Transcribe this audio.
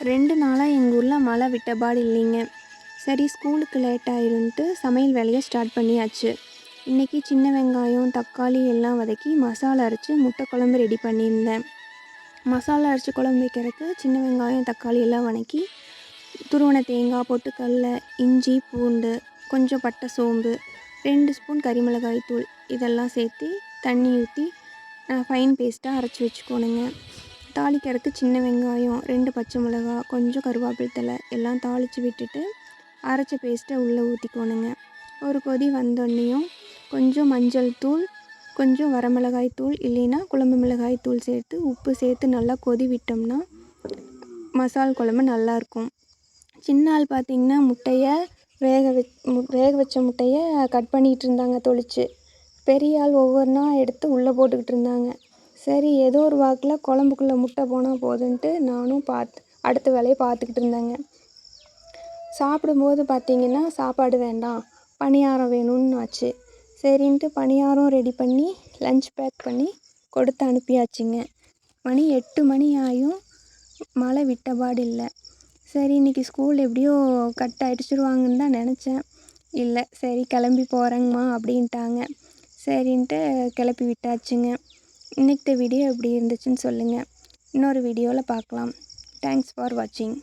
2 நாளா எங்கள் ஊரில் மழை விட்டபாடு இல்லைங்க. சரி ஸ்கூலுக்கு லேட் ஆயிரும்ன்ட்டு சமையல் வேலையை ஸ்டார்ட் பண்ணியாச்சு. இன்றைக்கி சின்ன வெங்காயம், தக்காளி எல்லாம் வதக்கி மசாலா அரைச்சி முட்டை குழம்பு ரெடி பண்ணியிருந்தேன். மசாலா அரைச்சி குழம்பு வைக்கிறதுக்கு சின்ன வெங்காயம், தக்காளி எல்லாம் வதக்கி துருவன தேங்காய், பொட்டுக்கடலை, இஞ்சி, பூண்டு, கொஞ்சம் பட்டை, சோம்பு, 2 ஸ்பூன் கறிமிளகாய் தூள் இதெல்லாம் சேர்த்து தண்ணி ஊற்றி ஃபைன் பேஸ்ட்டாக அரைச்சி வச்சுக்கோணுங்க. தாளிக்கிறதுக்கு சின்ன வெங்காயம், 2 பச்சை மிளகா, கொஞ்சம் கருவேப்பிலை தழை எல்லாம் தாளித்து விட்டுட்டு அரைச்ச பேஸ்ட்டை உள்ளே ஊற்றிக்கோணுங்க. ஒரு கொதி வந்தோடனையும் கொஞ்சம் மஞ்சள் தூள், கொஞ்சம் வரமிளகாய் தூள் இல்லைன்னா குழம்பு மிளகாய் தூள் சேர்த்து உப்பு சேர்த்து நல்லா கொதி விட்டோம்னா மசால் குழம்பு நல்லாயிருக்கும். சின்ன ஆள் பார்த்திங்கன்னா முட்டையை வேக வச்ச முட்டையை கட் பண்ணிகிட்டு இருந்தாங்க தொளிச்சு. பெரிய ஆள் ஒவ்வொன்றா எடுத்து உள்ளே போட்டுக்கிட்டு இருந்தாங்க. சரி ஏதோ ஒரு வாக்கில் குழம்புக்குள்ளே முட்டை போனால் போதுன்ட்டு நானும் அடுத்த வேலையை பார்த்துக்கிட்டு இருந்தேங்க. சாப்பிடும்போது பார்த்திங்கன்னா சாப்பாடு வேண்டாம், பணியாரம் வேணும்னு ஆச்சு. சரின்ட்டு பணியாரம் ரெடி பண்ணி லஞ்ச் பேக் பண்ணி கொடுத்து அனுப்பியாச்சுங்க. மணி 8 மணி ஆயும் மழை விட்டபாடு இல்லை. சரி இன்றைக்கி ஸ்கூல் எப்படியோ கட் அடிச்சிடுவாங்கன்னு தான் நினச்சேன். இல்லை சரி கிளம்பி போகிறேங்கம்மா அப்படின்ட்டாங்க. சரின்ட்டு கிளப்பி விட்டாச்சுங்க. இன்றைக்கி வீடியோ எப்படி இருந்துச்சுன்னு சொல்லுங்கள். இன்னொரு வீடியோவில் பார்க்கலாம். தேங்க்ஸ் ஃபார் வாட்சிங்.